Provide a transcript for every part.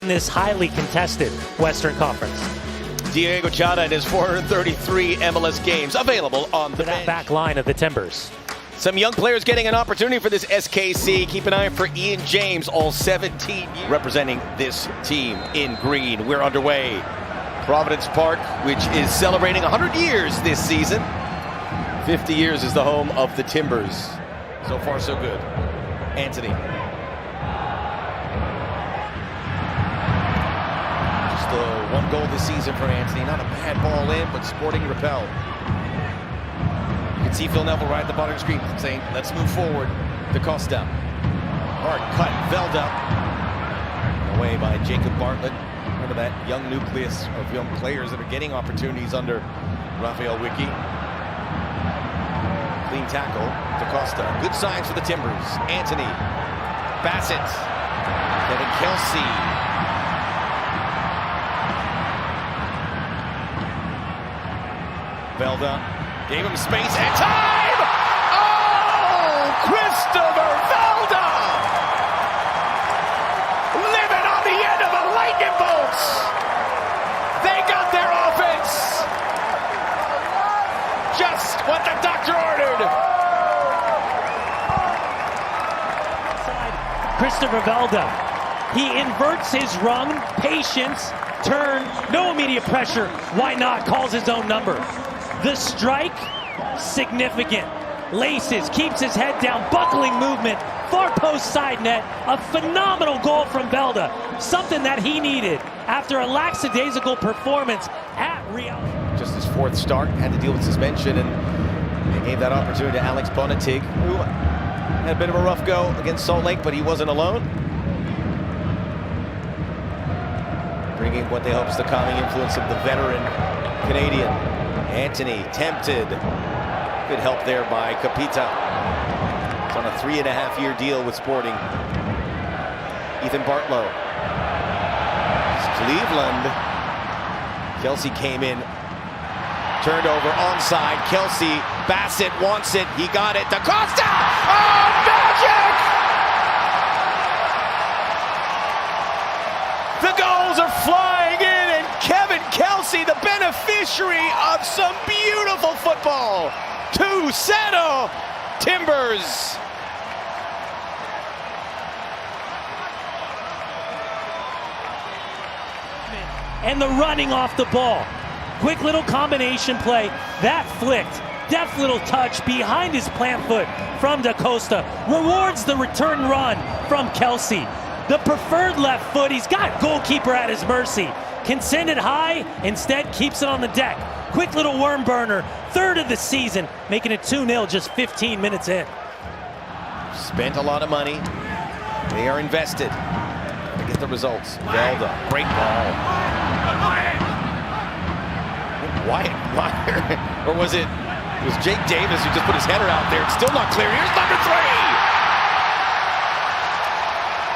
in this highly contested Western Conference. Diego Chata and his 433 MLS games available on the bench. Back line of the Timbers. Some young players getting an opportunity for this SKC. Keep an eye for Ian James, all 17 representing this team in green. We're underway. Providence Park, which is celebrating 100 years this season. 50 years is the home of the Timbers. So far, so good. Anthony. Just the one goal this season for Anthony. Not a bad ball in, but Sporting repelled. You can see Phil Neville right at the bottom of the screen saying, let's move forward. DaCosta. Hard cut. Velda. Away by Jacob Bartlett. Part of that young nucleus of young players that are getting opportunities under Raphael Wiki. Clean tackle. DaCosta. Good signs for the Timbers. Anthony. Bassett. Kevin Kelsey. Velda. Gave him space and time! Oh! Christopher Velda! Living on the end of a lightning bolt! They got their offense! Just what the doctor ordered! Christopher Velda. He inverts his run, patience, turn, no immediate pressure. Why not? Calls his own number. The strike, significant. Laces, keeps his head down, buckling movement, far post side net. A phenomenal goal from Velda. Something that he needed after a lackadaisical performance at Real. Just his fourth start, had to deal with suspension, and they gave that opportunity to Alex Bonatig, who had a bit of a rough go against Salt Lake, but he wasn't alone. Bringing what they hope is the calming influence of the veteran Canadian. Anthony tempted. Good help there by Capita. It's on a 3.5-year deal with Sporting. Ethan Bartlow. It's Cleveland. Kelsey came in. Turned over, onside. Kelsey, Bassett wants it. He got it. DaCosta! Oh, magic! The goals are flying in, and Kevin Kelsey, the beneficiary of some beautiful football. 2-0 Timbers. And the running off the ball. Quick little combination play. That flicked. Deft little touch behind his plant foot from DaCosta. Rewards the return run from Kelsey. The preferred left foot. He's got goalkeeper at his mercy. Can send it high. Instead, keeps it on the deck. Quick little worm burner. Third of the season. Making it 2-0 just 15 minutes in. Spent a lot of money. They are invested to get the results. Velda. Great ball. Wyatt, or was it Jake Davis who just put his header out there? It's still not clear. Here's number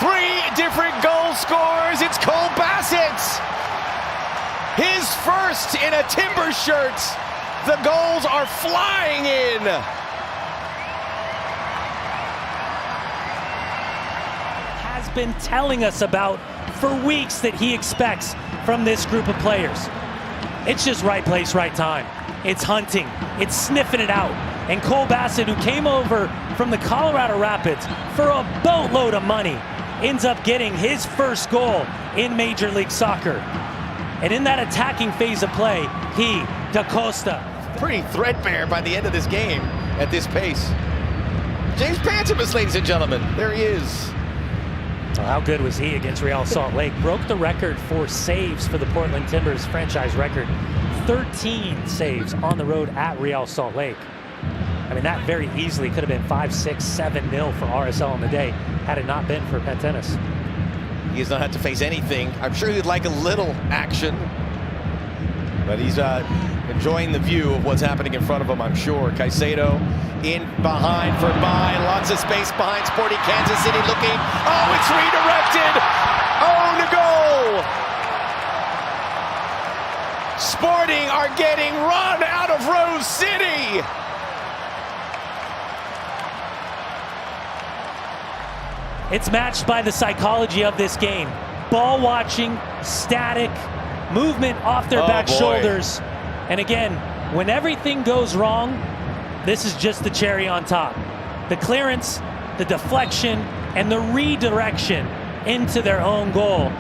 3. 3 different goal scorers. It's Cole Bassett. His first in a Timbers shirt. The goals are flying in. Has been telling us about for weeks that he expects from this group of players. It's just right place, right time. It's hunting. It's sniffing it out. And Cole Bassett, who came over from the Colorado Rapids for a boatload of money, ends up getting his first goal in Major League Soccer. And in that attacking phase of play, he, DaCosta. Pretty threadbare by the end of this game at this pace. James Pantemis, ladies and gentlemen. There he is. Well, how good was he against Real Salt Lake? Broke the record for saves for the Portland Timbers franchise record. 13 saves on the road at Real Salt Lake. I mean, that very easily could have been 5-6, 7-0 for RSL on the day had it not been for Pantemis. He has not had to face anything. I'm sure he'd like a little action, but he's enjoying the view of what's happening in front of him, I'm sure. Caicedo in behind for Mai. Lots of space behind Sporting Kansas City looking. Oh, it's redirected. Oh, the goal. Sporting are getting run out of Rose City. It's matched by the psychology of this game. ball watching, static, movement off their back shoulders. And again, when everything goes wrong, this is just the cherry on top. The clearance, the deflection, and the redirection into their own goal.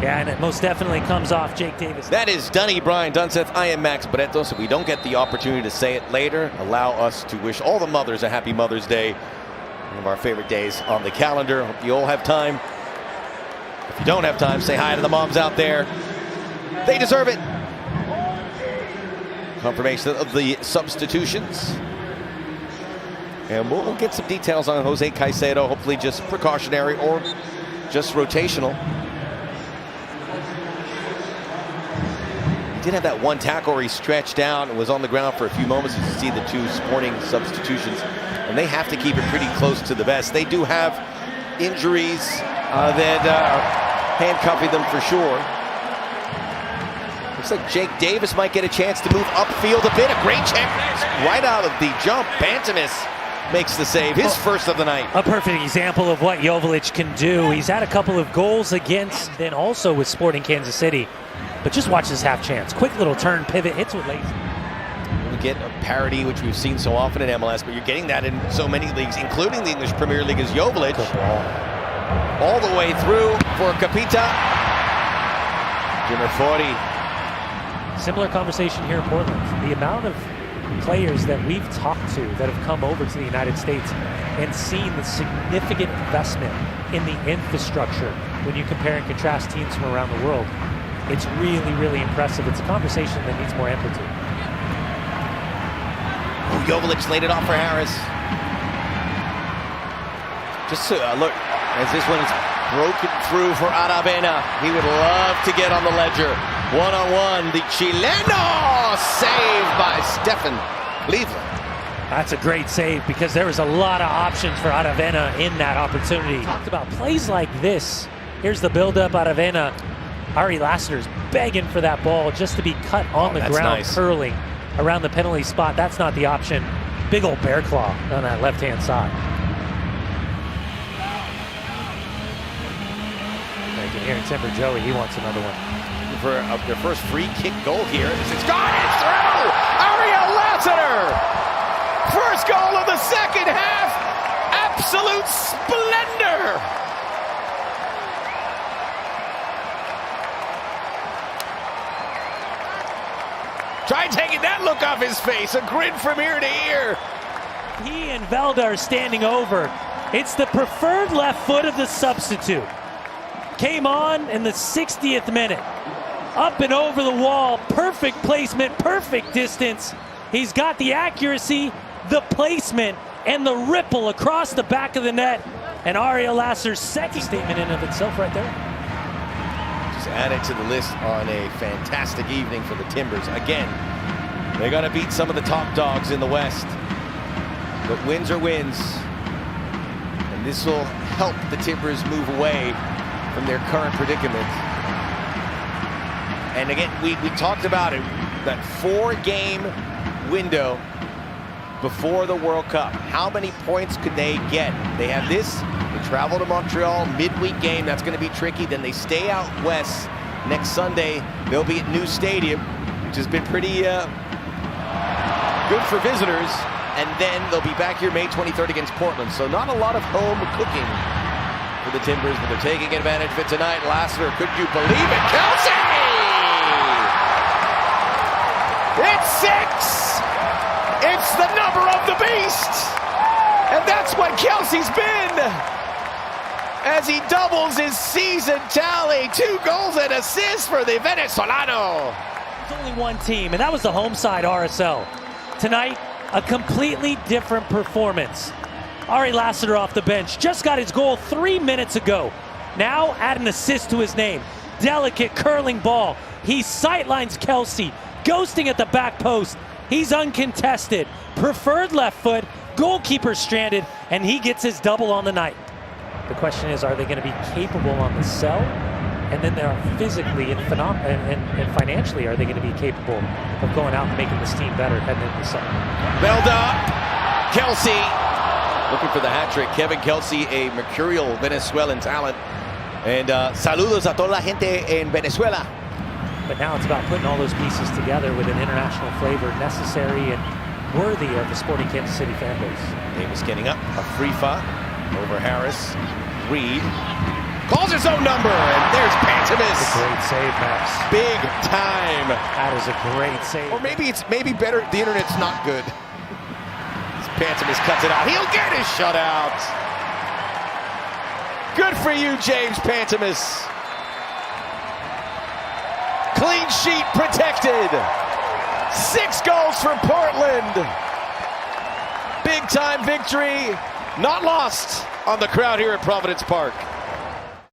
Yeah, and it most definitely comes off Jake Davis. That is Dunny, Brian Dunseth. I am Max Barretos. If we don't get the opportunity to say it later, allow us to wish all the mothers a happy Mother's Day. One of our favorite days on the calendar. Hope you all have time. If you don't have time, say hi to the moms out there. They deserve it. Confirmation of the substitutions. And we'll get some details on Jose Caicedo. Hopefully just precautionary or just rotational. He did have that one tackle where he stretched down and was on the ground for a few moments. You can see the two Sporting substitutions. And they have to keep it pretty close to the vest. They do have injuries that are handcuffing them for sure. Looks like Jake Davis might get a chance to move upfield a bit. A great check right out of the jump. Bantamis makes the save, his first of the night. A perfect example of what Joveljic can do. He's had a couple of goals against, then also with Sporting Kansas City. But just watch this half chance. Quick little turn, pivot, hits with lazy. We get a parity, which we've seen so often in MLS, but you're getting that in so many leagues, including the English Premier League, as Joveljic. All the way through for Capita. Jimmer 40. Similar conversation here in Portland. The amount of players that we've talked to that have come over to the United States and seen the significant investment in the infrastructure when you compare and contrast teams from around the world. It's really, really impressive. It's a conversation that needs more amplitude. Oh, Joveljic laid it off for Harris. Just look, as this one is broken through for Aravena. He would love to get on the ledger. One-on-one, the Chileno, saved by Stefan Cleveland. That's a great save because there was a lot of options for Aravena in that opportunity. Talked about plays like this. Here's the build-up, Aravena. Ariel Lassiter's begging for that ball just to be cut on the ground, curling around the penalty spot. That's not the option. Big old bear claw on that left-hand side. I can hear Timber Joey, he wants another one. For their first free kick goal here. It's gone, it's through! Ariel Lassiter! First goal of the second half! Absolute splendor! Try taking that look off his face. A grin from ear to ear. He and Velda are standing over. It's the preferred left foot of the substitute. Came on in the 60th minute. Up and over the wall. Perfect placement, perfect distance. He's got the accuracy, the placement, and the ripple across the back of the net. And Ariel Lassiter's second statement in and of itself right there. Added to the list on a fantastic evening for the Timbers. Again, they're going to beat some of the top dogs in the West. But wins are wins. And this will help the Timbers move away from their current predicament. And again, we talked about it, that 4-game window before the World Cup. How many points could they get? They have this. They travel to Montreal, midweek game. That's going to be tricky. Then they stay out west. Next Sunday, they'll be at New Stadium, which has been pretty good for visitors. And then they'll be back here May 23rd against Portland. So not a lot of home cooking for the Timbers, but they're taking advantage of it tonight. Lassiter, could you believe it? Kelsey! It's 6! It's the number of the beast! And that's what Kelsey's been! As he doubles his season tally. 2 goals and assists for the Venezolano. There's only one team, and that was the home side RSL. Tonight, a completely different performance. Ariel Lassiter off the bench, just got his goal 3 minutes ago. Now add an assist to his name. Delicate curling ball. He sightlines Kelsey, ghosting at the back post. He's uncontested. Preferred left foot, goalkeeper stranded, and he gets his double on the night. The question is, are they going to be capable on the sell? And then they're physically and financially, are they going to be capable of going out and making this team better heading into the summer? Belda, Kelsey, looking for the hat trick. Kevin Kelsey, a mercurial Venezuelan talent. And saludos a toda la gente en Venezuela. But now it's about putting all those pieces together with an international flavor necessary and worthy of the Sporting Kansas City fan base. Davis getting up, a free fa over Harris. Reed calls his own number, and there's Pantemis. Great save, Max. Big time. That is a great save. Or maybe it's better. The internet's not good. Pantemis cuts it out. He'll get his shutout. Good for you, James Pantemis. Clean sheet protected. 6 goals for Portland. Big time victory. Not lost on the crowd here at Providence Park.